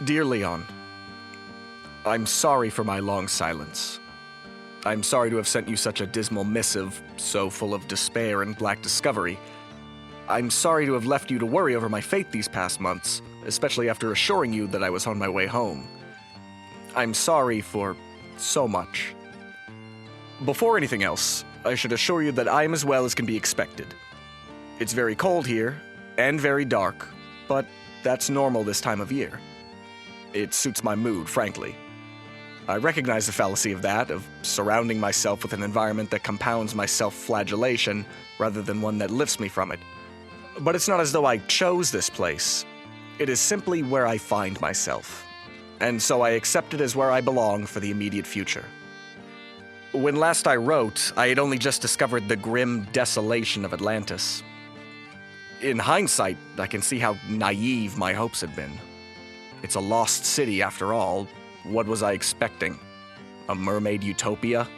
Dear Leon, I'm sorry for my long silence. I'm sorry to have sent you such a dismal missive, so full of despair and black discovery. I'm sorry to have left you to worry over my fate these past months, especially after assuring you that I was on my way home. I'm sorry for so much. Before anything else, I should assure you that I am as well as can be expected. It's very cold here, and very dark, but that's normal this time of year. It suits my mood, frankly. I recognize the fallacy of that, of surrounding myself with an environment that compounds my self-flagellation rather than one that lifts me from it. But it's not as though I chose this place. It is simply where I find myself. And so I accept it as where I belong for the immediate future. When last I wrote, I had only just discovered the grim desolation of Atlantis. In hindsight, I can see how naive my hopes had been. It's a lost city after all. What was I expecting? A mermaid utopia?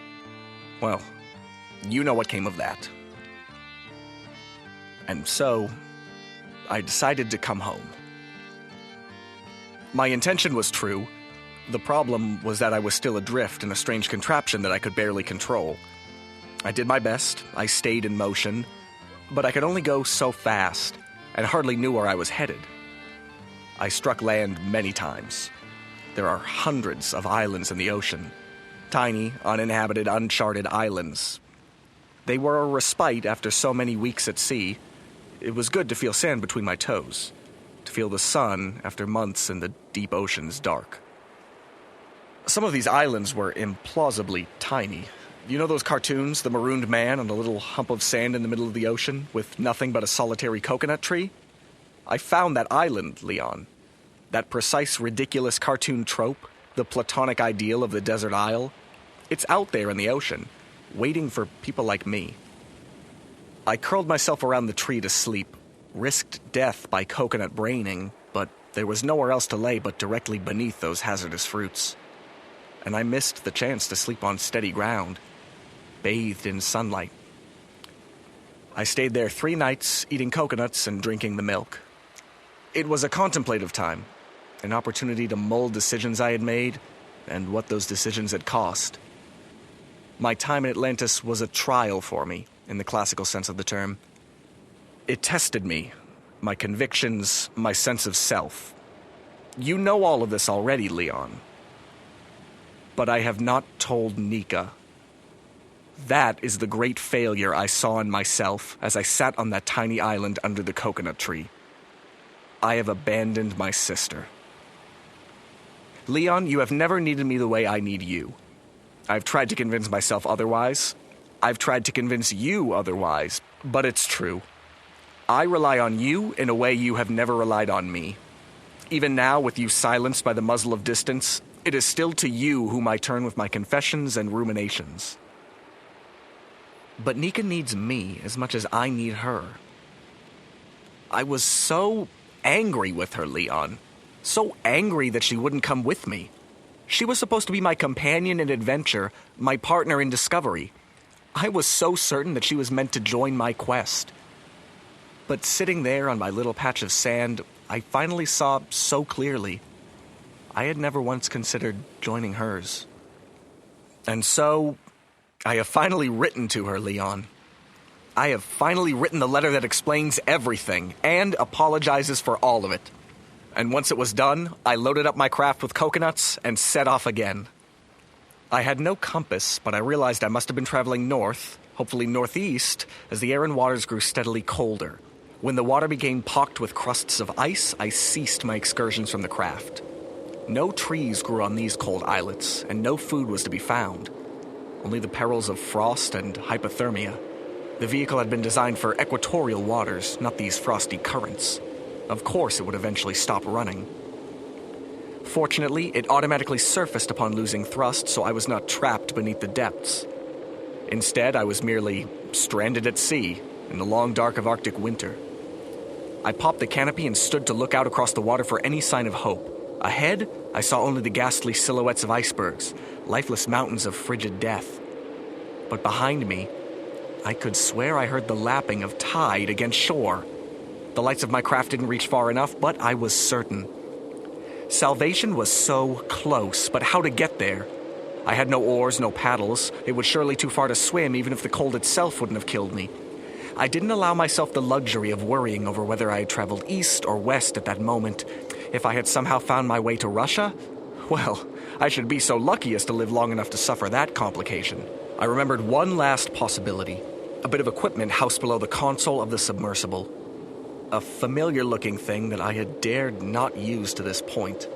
Well, you know what came of that. And so, I decided to come home. My intention was true. The problem was that I was still adrift in a strange contraption that I could barely control. I did my best, I stayed in motion, but I could only go so fast, and hardly knew where I was headed. I struck land many times. There are hundreds of islands in the ocean. Tiny, uninhabited, uncharted islands. They were a respite after so many weeks at sea. It was good to feel sand between my toes, to feel the sun after months in the deep ocean's dark. Some of these islands were implausibly tiny. You know those cartoons, the marooned man on a little hump of sand in the middle of the ocean with nothing but a solitary coconut tree? I found that island, Leon. That precise, ridiculous cartoon trope, the platonic ideal of the desert isle. It's out there in the ocean, waiting for people like me. I curled myself around the tree to sleep, risked death by coconut braining, but there was nowhere else to lay but directly beneath those hazardous fruits. And I missed the chance to sleep on steady ground, bathed in sunlight. I stayed there 3 nights, eating coconuts and drinking the milk. It was a contemplative time, an opportunity to mull decisions I had made and what those decisions had cost. My time in Atlantis was a trial for me, in the classical sense of the term. It tested me, my convictions, my sense of self. You know all of this already, Leon. But I have not told Nika. That is the great failure I saw in myself as I sat on that tiny island under the coconut tree. I have abandoned my sister. Leon, you have never needed me the way I need you. I've tried to convince myself otherwise. I've tried to convince you otherwise, but it's true. I rely on you in a way you have never relied on me. Even now, with you silenced by the muzzle of distance, it is still to you whom I turn with my confessions and ruminations. But Nika needs me as much as I need her. I was so angry with her, Leon. So angry that she wouldn't come with me. She was supposed to be my companion in adventure, my partner in discovery. I was so certain that she was meant to join my quest. But sitting there on my little patch of sand, I finally saw so clearly I had never once considered joining hers. And so, I have finally written to her, Leon. I have finally written the letter that explains everything and apologizes for all of it. And once it was done, I loaded up my craft with coconuts and set off again. I had no compass, but I realized I must have been traveling north, hopefully northeast, as the air and waters grew steadily colder. When the water became pocked with crusts of ice, I ceased my excursions from the craft. No trees grew on these cold islets, and no food was to be found. Only the perils of frost and hypothermia. The vehicle had been designed for equatorial waters, not these frosty currents. Of course it would eventually stop running. Fortunately, it automatically surfaced upon losing thrust, so I was not trapped beneath the depths. Instead, I was merely stranded at sea in the long dark of Arctic winter. I popped the canopy and stood to look out across the water for any sign of hope. Ahead, I saw only the ghastly silhouettes of icebergs, lifeless mountains of frigid death. But behind me, I could swear I heard the lapping of tide against shore. The lights of my craft didn't reach far enough, but I was certain. Salvation was so close, but how to get there? I had no oars, no paddles. It was surely too far to swim, even if the cold itself wouldn't have killed me. I didn't allow myself the luxury of worrying over whether I had traveled east or west at that moment. If I had somehow found my way to Russia, well, I should be so lucky as to live long enough to suffer that complication. I remembered one last possibility. A bit of equipment housed below the console of the submersible. A familiar-looking thing that I had dared not use to this point.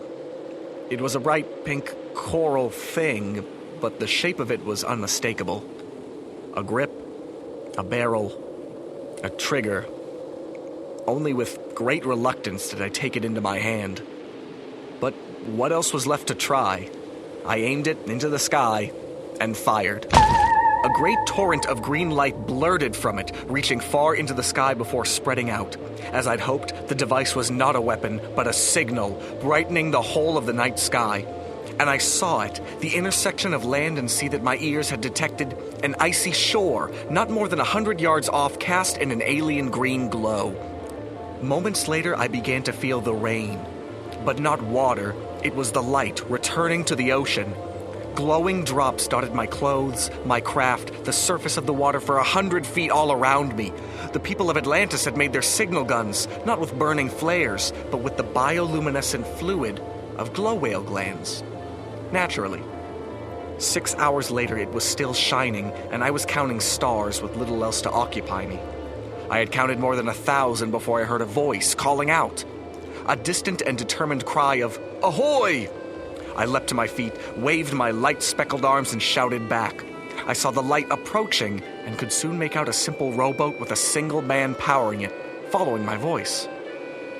It was a bright pink coral thing, but the shape of it was unmistakable. A grip, a barrel, a trigger. Only with great reluctance did I take it into my hand. But what else was left to try? I aimed it into the sky and fired. A great torrent of green light blurted from it, reaching far into the sky before spreading out. As I'd hoped, the device was not a weapon, but a signal, brightening the whole of the night sky. And I saw it, the intersection of land and sea that my ears had detected, an icy shore, not more than 100 yards off, cast in an alien green glow. Moments later, I began to feel the rain. But not water, it was the light returning to the ocean. Glowing drops dotted my clothes, my craft, the surface of the water for 100 feet all around me. The people of Atlantis had made their signal guns, not with burning flares, but with the bioluminescent fluid of glow whale glands. Naturally. 6 hours later, it was still shining, and I was counting stars with little else to occupy me. I had counted more than 1,000 before I heard a voice calling out. A distant and determined cry of, "Ahoy!" I leapt to my feet, waved my light-speckled arms, and shouted back. I saw the light approaching and could soon make out a simple rowboat with a single man powering it, following my voice.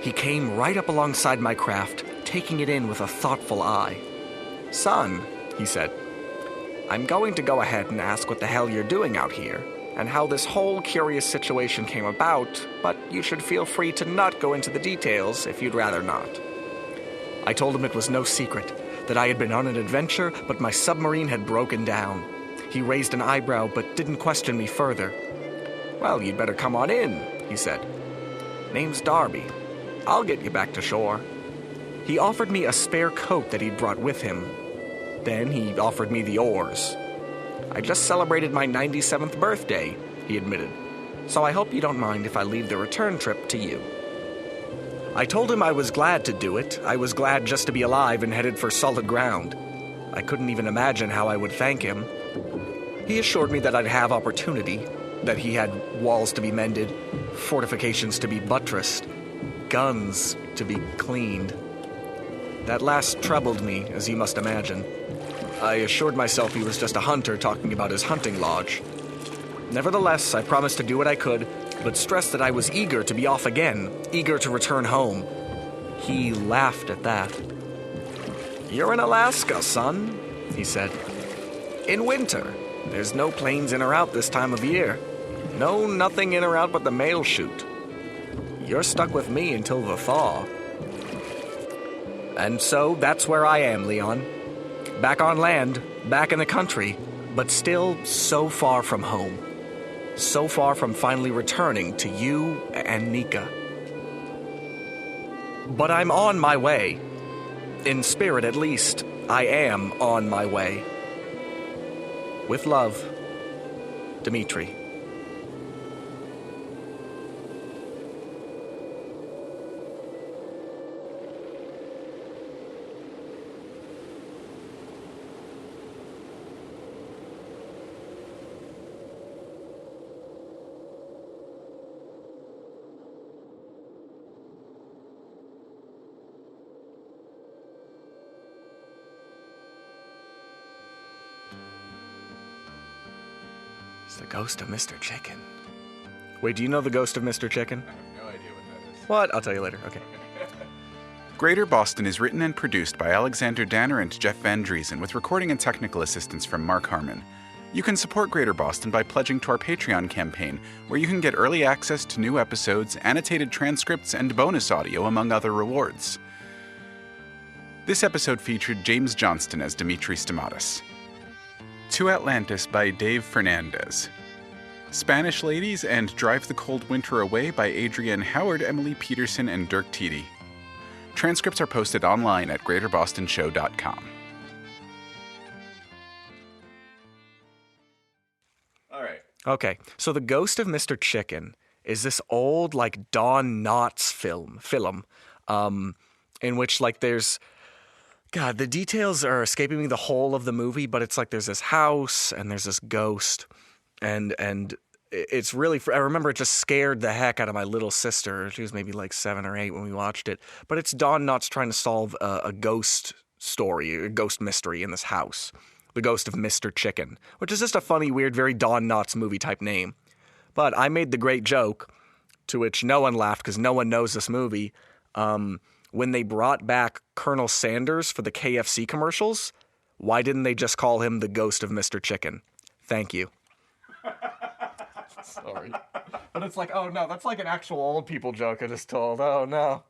He came right up alongside my craft, taking it in with a thoughtful eye. "Son," he said, "I'm going to go ahead and ask what the hell you're doing out here, and how this whole curious situation came about, but you should feel free to not go into the details if you'd rather not." I told him it was no secret, that I had been on an adventure, but my submarine had broken down. He raised an eyebrow, but didn't question me further. "Well, you'd better come on in," he said. "Name's Darby. I'll get you back to shore." He offered me a spare coat that he'd brought with him. Then he offered me the oars. "I just celebrated my 97th birthday," he admitted, "so I hope you don't mind if I leave the return trip to you." I told him I was glad to do it. I was glad just to be alive and headed for solid ground. I couldn't even imagine how I would thank him. He assured me that I'd have opportunity, that he had walls to be mended, fortifications to be buttressed, guns to be cleaned. That last troubled me, as you must imagine. I assured myself he was just a hunter talking about his hunting lodge. Nevertheless, I promised to do what I could, but stressed that I was eager to be off again, eager to return home. He laughed at that. "You're in Alaska, son," he said. "In winter. There's no planes in or out this time of year. No, nothing in or out but the mail chute. You're stuck with me until the thaw." And so that's where I am, Leon. Back on land, back in the country, but still so far from home. So far from finally returning to you and Nika. But I'm on my way. In spirit, at least, I am on my way. With love, Dimitri. It's the ghost of Mr. Chicken. Wait, do you know the ghost of Mr. Chicken? I have no idea what that is. What? I'll tell you later. Okay. Greater Boston is written and produced by Alexander Danner and Jeff Van Dreason, with recording and technical assistance from Marc Harmon. You can support Greater Boston by pledging to our Patreon campaign, where you can get early access to new episodes, annotated transcripts, and bonus audio, among other rewards. This episode featured James Johnston as Dimitri Stamatis. To Atlantis by Dave Fernandez. Spanish Ladies and Drive the Cold Winter Away by Adrienne Howard, Emily Peterson, and Dirk Tiede. Transcripts are posted online at greaterbostonshow.com. All right. Okay, so The Ghost of Mr. Chicken is this old, like, Don Knotts film, in which, like, there's... God, the details are escaping me the whole of the movie, but it's like there's this house and there's this ghost, and it's really... I remember it just scared the heck out of my little sister. She was maybe like 7 or 8 when we watched it. But it's Don Knotts trying to solve a ghost story, a ghost mystery in this house. The Ghost of Mr. Chicken, which is just a funny, weird, very Don Knotts movie type name. But I made the great joke, to which no one laughed because no one knows this movie, when they brought back Colonel Sanders for the KFC commercials, why didn't they just call him the Ghost of Mr. Chicken? Thank you. Sorry. But it's like, oh no, that's like an actual old people joke I just told. Oh no.